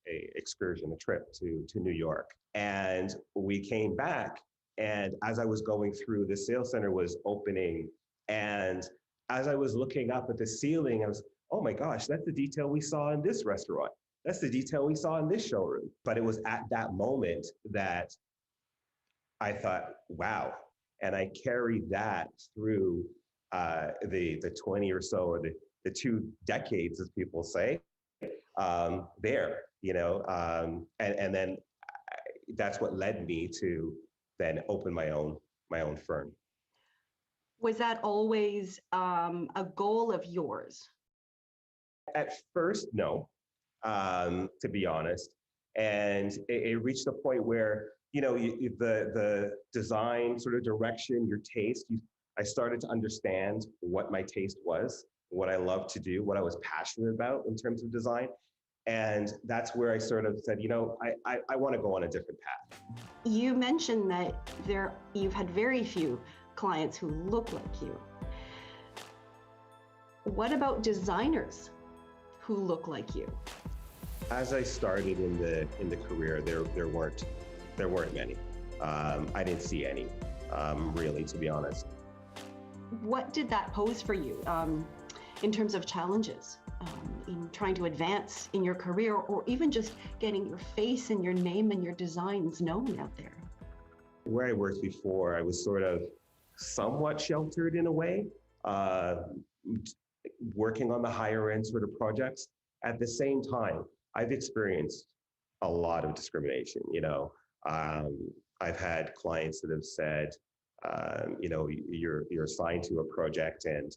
excursion, a trip to New York, and we came back. And as I was going through, the sales center was opening, and as I was looking up at the ceiling, I was, oh my gosh, that's the detail we saw in this restaurant. That's the detail we saw in this showroom. But it was at that moment that I thought, wow. And I carried that through the 20 or so, or the 2 decades, as people say, there, and then that's what led me to then open my own firm. Was that always a goal of yours? At first, no, to be honest. And it reached a point where, the design sort of direction, your taste, I started to understand what my taste was, what I loved to do, what I was passionate about in terms of design. And that's where I sort of said, I want to go on a different path. You mentioned that you've had very few clients who look like you. What about designers who look like you? As I started in the career, there weren't many. I didn't see any. really, to be honest. What did that pose for you in terms of challenges in trying to advance in your career, or even just getting your face and your name and your designs known out there? Where I worked before, I was sort of somewhat sheltered in a way, working on the higher end sort of projects. At the same time, I've experienced a lot of discrimination. I've had clients that have said, you're assigned to a project and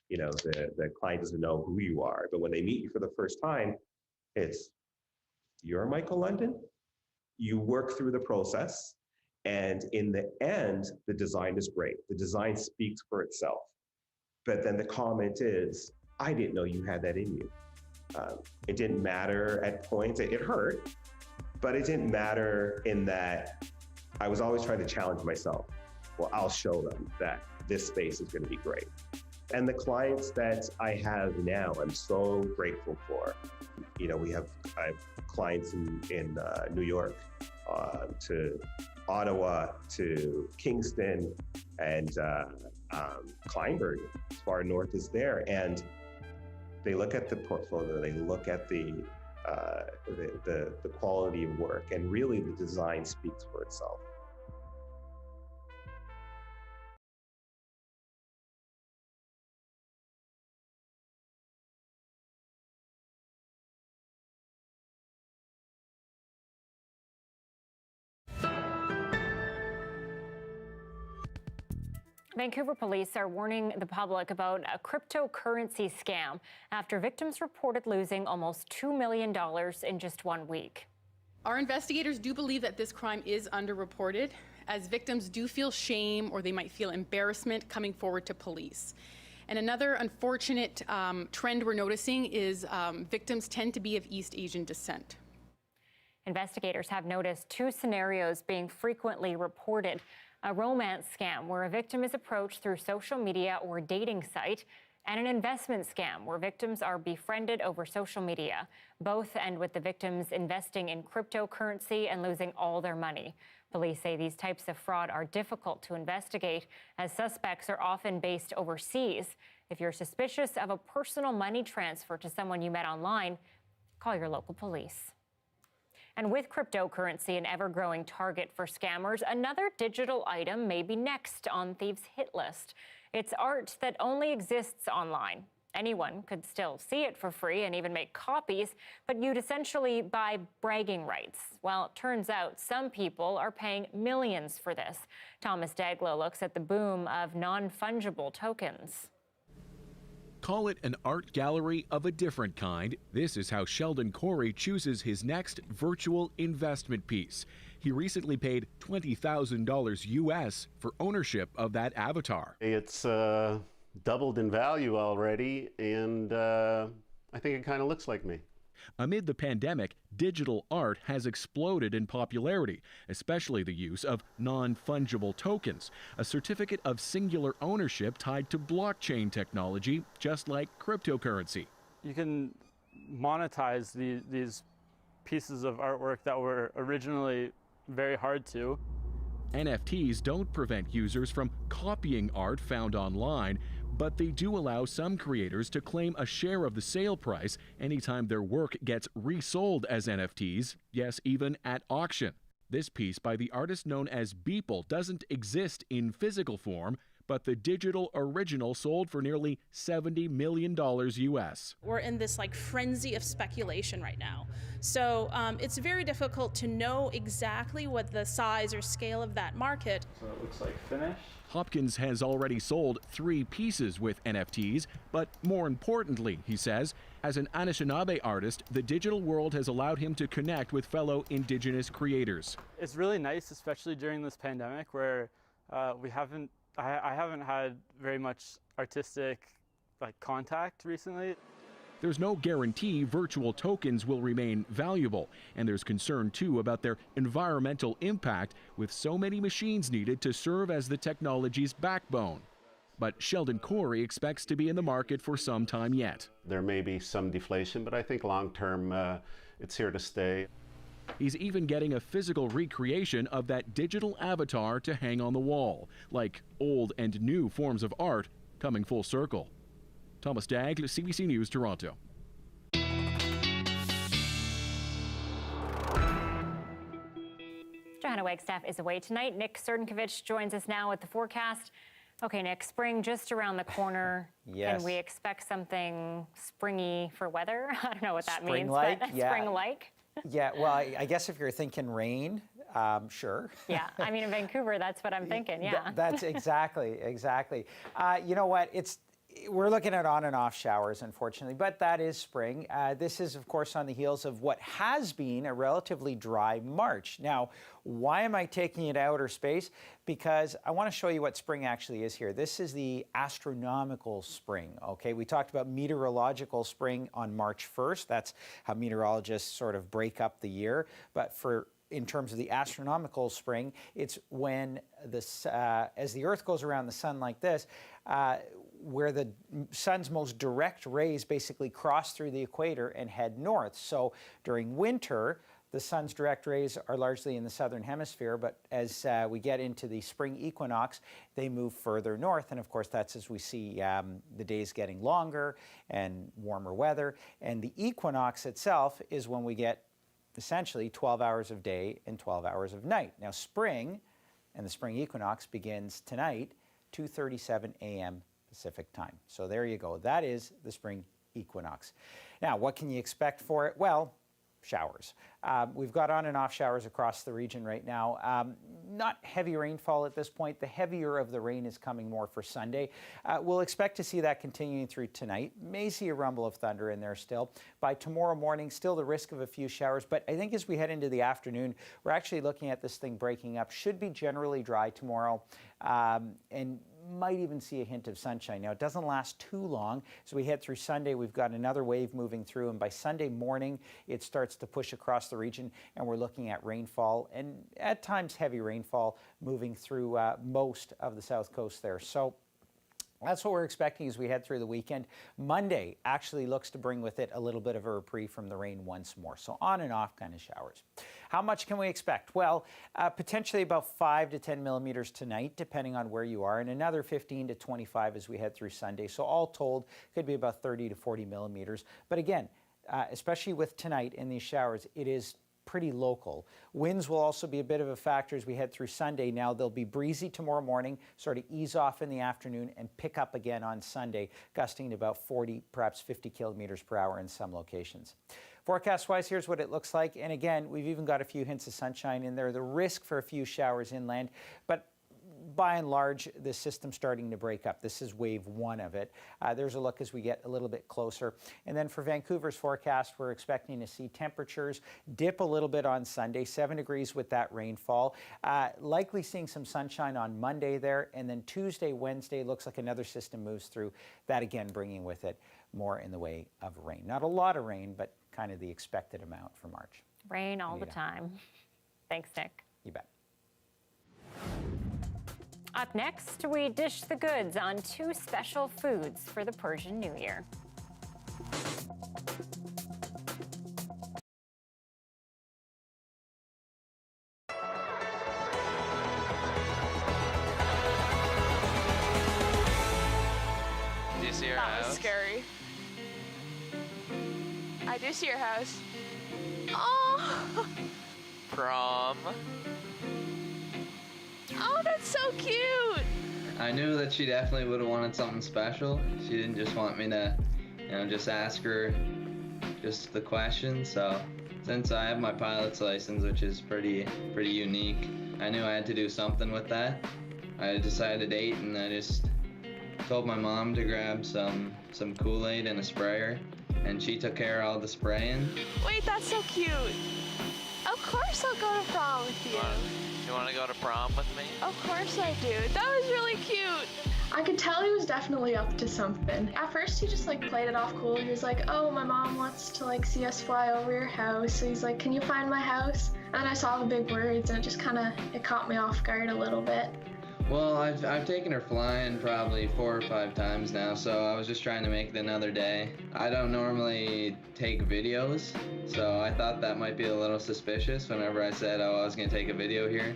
the client doesn't know who you are, but when they meet you for the first time, it's, you're Michael London. You work through the process, and in the end, the design is great. The design speaks for itself. But then the comment is, I didn't know you had that in you. It didn't matter at points. It hurt, but it didn't matter in that I was always trying to challenge myself. Well, I'll show them that this space is going to be great. And the clients that I have now, I'm so grateful for. I have clients in New York, to Ottawa, to Kingston, and Kleinburg, as far north as there. And they look at the portfolio, they look at the quality of work, and really the design speaks for itself. Vancouver police are warning the public about a cryptocurrency scam after victims reported losing almost $2 million in just 1 week. Our investigators do believe that this crime is underreported, as victims do feel shame or they might feel embarrassment coming forward to police. And another unfortunate trend we're noticing is victims tend to be of East Asian descent. Investigators have noticed 2 scenarios being frequently reported. A romance scam where a victim is approached through social media or dating site, and an investment scam where victims are befriended over social media. Both end with the victims investing in cryptocurrency and losing all their money. Police say these types of fraud are difficult to investigate, as suspects are often based overseas. If you're suspicious of a personal money transfer to someone you met online, call your local police. And with cryptocurrency an ever-growing target for scammers, another digital item may be next on thieves' hit list. It's art that only exists online. Anyone could still see it for free and even make copies, but you'd essentially buy bragging rights. Well, it turns out some people are paying millions for this. Thomas Daglow looks at the boom of non-fungible tokens. Call it an art gallery of a different kind. This is how Sheldon Corey chooses his next virtual investment piece. He recently paid $20,000 US for ownership of that avatar. It's doubled in value already, and I think it kind of looks like me. Amid the pandemic, digital art has exploded in popularity, especially the use of non-fungible tokens, a certificate of singular ownership tied to blockchain technology, just like cryptocurrency. You can monetize these pieces of artwork that were originally very hard to. NFTs don't prevent users from copying art found online, but they do allow some creators to claim a share of the sale price anytime their work gets resold as NFTs, yes, even at auction. This piece by the artist known as Beeple doesn't exist in physical form, but the digital original sold for nearly $70 million US. We're in this frenzy of speculation right now. So it's very difficult to know exactly what the size or scale of that market. So it looks like finished. Hopkins has already sold 3 pieces with NFTs, but more importantly, he says, as an Anishinaabe artist, the digital world has allowed him to connect with fellow Indigenous creators. It's really nice, especially during this pandemic where I haven't had very much artistic contact recently. There's no guarantee virtual tokens will remain valuable, and there's concern too about their environmental impact with so many machines needed to serve as the technology's backbone. But Sheldon Corey expects to be in the market for some time yet. There may be some deflation, but I think long term it's here to stay. He's even getting a physical recreation of that digital avatar to hang on the wall, like old and new forms of art coming full circle. Thomas Dagg, CBC News, Toronto. Johanna Wagstaff is away tonight. Nick Czernkovich joins us now with the forecast. Okay, Nick, spring just around the corner. Yes. Can we expect something springy for weather? I don't know what that means, Spring-like, but yeah. spring-like. Yeah, well, I guess if you're thinking rain, sure. Yeah, I mean, in Vancouver, that's what I'm thinking, yeah. That's exactly. You know what, we're looking at on and off showers, unfortunately, but that is spring. This is, of course, on the heels of what has been a relatively dry March. Now, why am I taking you to outer space? Because I want to show you what spring actually is here. This is the astronomical spring, okay? We talked about meteorological spring on March 1st. That's how meteorologists sort of break up the year. But in terms of the astronomical spring, it's when as the Earth goes around the sun like this, where the sun's most direct rays basically cross through the equator and head north. So during winter, the sun's direct rays are largely in the southern hemisphere, but as we get into the spring equinox, they move further north. And of course, that's as we see the days getting longer and warmer weather. And the equinox itself is when we get essentially 12 hours of day and 12 hours of night. Now, spring and the spring equinox begins tonight, 2:37 a.m. Pacific time. So there you go. That is the spring equinox. Now, what can you expect for it? Well, showers. We've got on and off showers across the region right now. Not heavy rainfall at this point. The heavier of the rain is coming more for Sunday. We'll expect to see that continuing through tonight. May see a rumble of thunder in there still. By tomorrow morning, still the risk of a few showers, but I think as we head into the afternoon, we're actually looking at this thing breaking up. Should be generally dry tomorrow, and might even see a hint of sunshine. Now, it doesn't last too long. As we head through Sunday, we've got another wave moving through, and by Sunday morning, it starts to push across the region, and we're looking at rainfall, and at times heavy rainfall moving through most of the south coast there. So that's what we're expecting as we head through the weekend. Monday actually looks to bring with it a little bit of a reprieve from the rain once more. So on and off kind of showers. How much can we expect? Well, potentially about 5 to 10 millimeters tonight, depending on where you are, and another 15 to 25 as we head through Sunday. So all told, could be about 30 to 40 millimeters. But again, especially with tonight in these showers, it is pretty local. Winds will also be a bit of a factor as we head through Sunday. Now, they'll be breezy tomorrow morning, sort of ease off in the afternoon, and pick up again on Sunday, gusting to about 40, perhaps 50 kilometers per hour in some locations. Forecast-wise, here's what it looks like. And again, we've even got a few hints of sunshine in there. The risk for a few showers inland, but by and large, the system's starting to break up. This is wave one of it. There's a look as we get a little bit closer. And then for Vancouver's forecast, we're expecting to see temperatures dip a little bit on Sunday, 7 degrees with that rainfall. Likely seeing some sunshine on Monday there. And then Tuesday, Wednesday, looks like another system moves through. That again, bringing with it more in the way of rain. Not a lot of rain, but kind of the expected amount for March. Rain all the time. Thanks, Nick. You bet. Up next, we dish the goods on 2 special foods for the Persian New Year. Do you see your house? That was scary. I do see your house. Oh! Prom. Oh, that's so cute! I knew that she definitely would have wanted something special. She didn't just want me to, just ask her just the question. So since I have my pilot's license, which is pretty unique, I knew I had to do something with that. I decided a date, and I just told my mom to grab some Kool-Aid and a sprayer, and she took care of all the spraying. Wait, that's so cute. Of course I'll go to prom with you. You want to go to prom with me? Of course I do. That was really cute. I could tell he was definitely up to something. At first he just played it off cool. He was like, oh, my mom wants to see us fly over your house. So he's like, can you find my house? And then I saw the big words, and it just it caught me off guard a little bit. Well, I've taken her flying probably 4 or 5 times now, so I was just trying to make it another day. I don't normally take videos, so I thought that might be a little suspicious whenever I said, oh, I was gonna take a video here.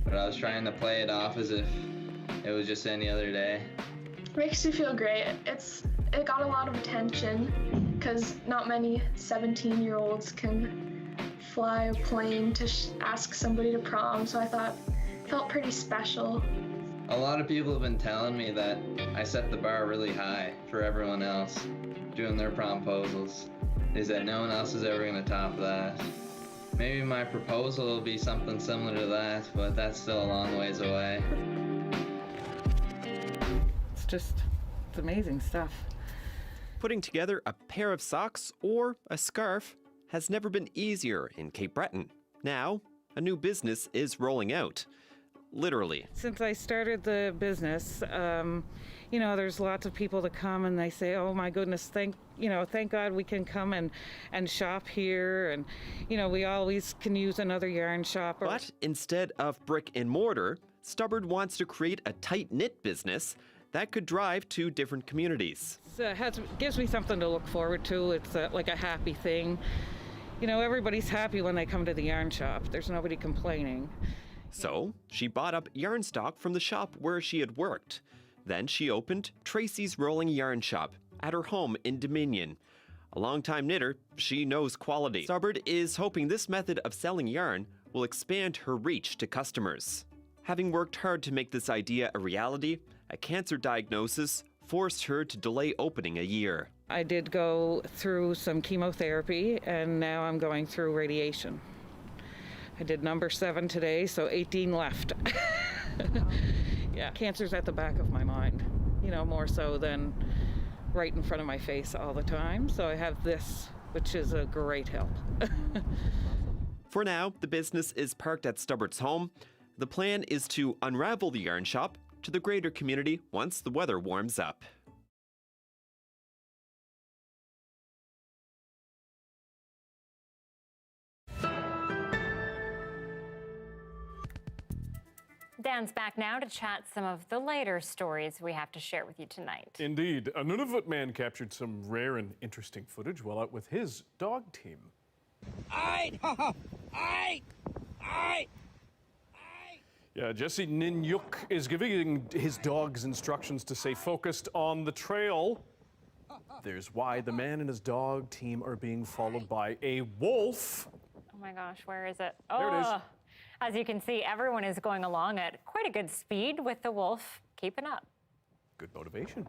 But I was trying to play it off as if it was just any other day. Makes you feel great. It got a lot of attention because not many 17-year-olds can fly a plane to ask somebody to prom, so I thought it felt pretty special. A lot of people have been telling me that I set the bar really high for everyone else doing their promposals. They said no one else is ever going to top that. Maybe my proposal will be something similar to that, but that's still a long ways away. It's amazing stuff. Putting together a pair of socks or a scarf has never been easier in Cape Breton. Now, a new business is rolling out. Literally. Since I started the business, there's lots of people that come and they say, oh my goodness, thank God we can come and shop here, and we always can use another yarn shop. But instead of brick and mortar, Stubbard wants to create a tight-knit business that could drive to different communities. It gives me something to look forward to. It's like a happy thing. Everybody's happy when they come to the yarn shop. There's nobody complaining. So she bought up yarn stock from the shop where she had worked. Then she opened Tracy's Rolling Yarn Shop at her home in Dominion. A longtime knitter, she knows quality. Stubbard is hoping this method of selling yarn will expand her reach to customers. Having worked hard to make this idea a reality, a cancer diagnosis forced her to delay opening a year. I did go through some chemotherapy, and now I'm going through radiation. I did number 7 today, so 18 left. Yeah, cancer's at the back of my mind, more so than right in front of my face all the time. So I have this, which is a great help. For now, the business is parked at Stubbard's home. The plan is to unravel the yarn shop to the greater community once the weather warms up. Dan's back now to chat some of the later stories we have to share with you tonight. Indeed. A Nunavut man captured some rare and interesting footage while out with his dog team. Yeah, Jesse Ninyuk is giving his dogs instructions to stay focused on the trail. There's why the man and his dog team are being followed by a wolf. Oh my gosh, where is it? There it is. As you can see, everyone is going along at quite a good speed with the wolf keeping up. Good motivation.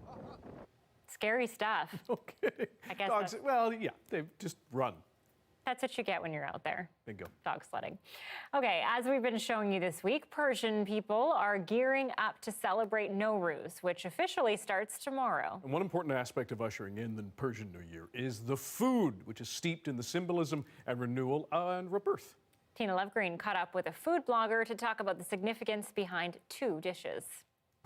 Scary stuff. Okay. I guess dogs, well, yeah, they just run. That's what you get when you're out there. Bingo. Dog sledding. Okay, as we've been showing you this week, Persian people are gearing up to celebrate Nowruz, which officially starts tomorrow. And one important aspect of ushering in the Persian New Year is the food, which is steeped in the symbolism and renewal and rebirth. Tina Lovegreen caught up with a food blogger to talk about the significance behind 2 dishes.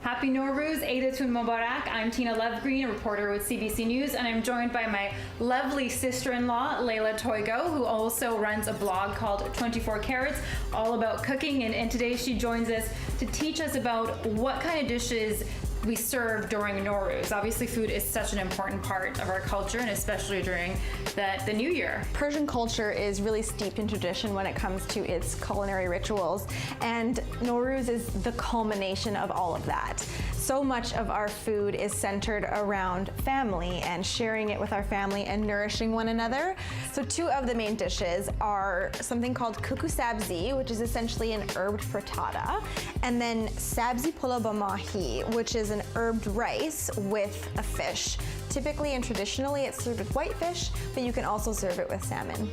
Happy Nowruz, Eidatun Mubarak. I'm Tina Lovegreen, a reporter with CBC News, and I'm joined by my lovely sister-in-law, Leila Toigo, who also runs a blog called 24 Carats, all about cooking. And today she joins us to teach us about what kind of dishes we serve during Nowruz. Obviously, food is such an important part of our culture, and especially during the New Year. Persian culture is really steeped in tradition when it comes to its culinary rituals, and Nowruz is the culmination of all of that. So much of our food is centered around family and sharing it with our family and nourishing one another. So 2 of the main dishes are something called kuku sabzi, which is essentially an herbed frittata, and then sabzi pula ba mahi, which is an herbed rice with a fish. Typically and traditionally it's served with white fish, but you can also serve it with salmon.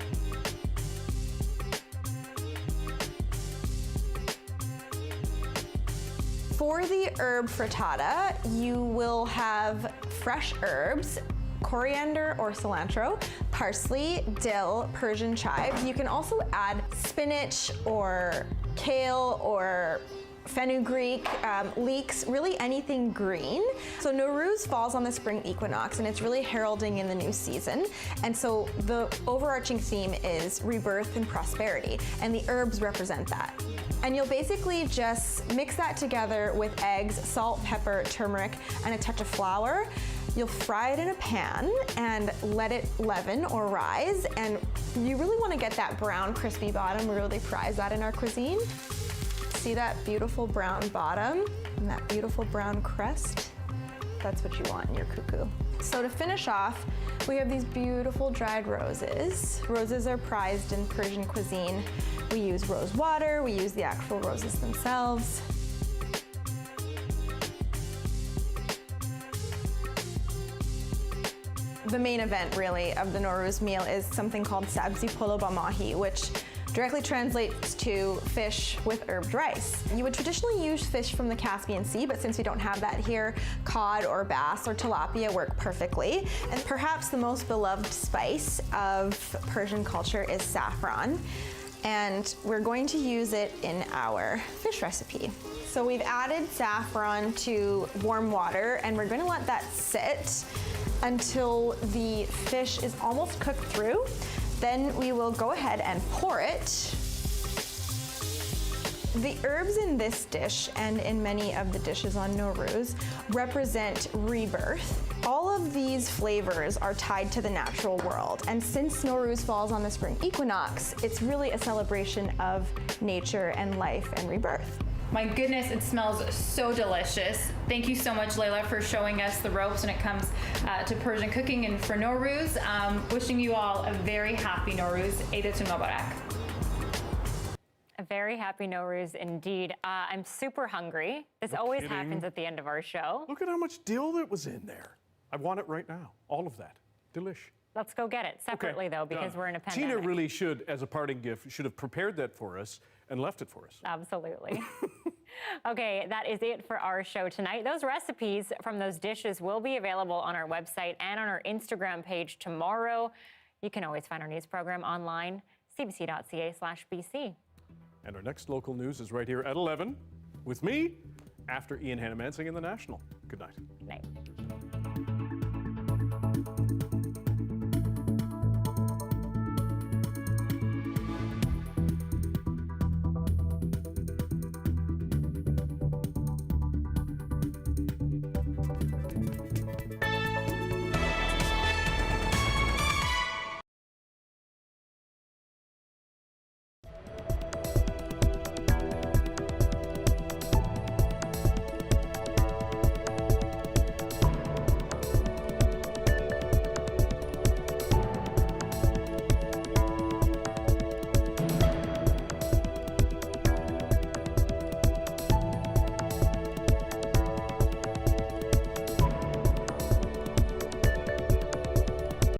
For the herb frittata, you will have fresh herbs, coriander or cilantro, parsley, dill, Persian chives. You can also add spinach or kale or fenugreek, leeks, really anything green. So Nowruz falls on the spring equinox, and it's really heralding in the new season. And so the overarching theme is rebirth and prosperity, and the herbs represent that. And you'll basically just mix that together with eggs, salt, pepper, turmeric, and a touch of flour. You'll fry it in a pan and let it leaven or rise. And you really want to get that brown, crispy bottom. We really prize that in our cuisine. See that beautiful brown bottom and that beautiful brown crust? That's what you want in your cuckoo. So to finish off, we have these beautiful dried roses. Roses are prized in Persian cuisine. We use rose water, we use the actual roses themselves. The main event, really, of the Nowruz meal is something called sabzi polo ba mahi, which directly translates to fish with herbed rice. You would traditionally use fish from the Caspian Sea, but since we don't have that here, cod or bass or tilapia work perfectly. And perhaps the most beloved spice of Persian culture is saffron. And we're going to use it in our fish recipe. So we've added saffron to warm water, and we're going to let that sit until the fish is almost cooked through. Then we will go ahead and pour it. The herbs in this dish and in many of the dishes on Nowruz represent rebirth. All of these flavors are tied to the natural world, and since Nowruz falls on the spring equinox, it's really a celebration of nature and life and rebirth. My goodness, it smells so delicious. Thank you so much, Layla, for showing us the ropes when it comes to Persian cooking and for Nowruz. Wishing you all a very happy Nowruz. Eidatun Mubarak. A very happy Nowruz indeed. I'm super hungry. This always happens at the end of our show. Look at how much dill that was in there. I want it right now. All of that. Delish. Let's go get it separately, though, because we're in a pandemic. Tina really should, as a parting gift, should have prepared that for us and left it for us. Absolutely. Okay, that is it for our show tonight. Those recipes from those dishes will be available on our website and on our Instagram page tomorrow. You can always find our news program online, cbc.ca/BC. And our next local news is right here at 11 with me after Ian Hannamansing in the National. Good night. Good night.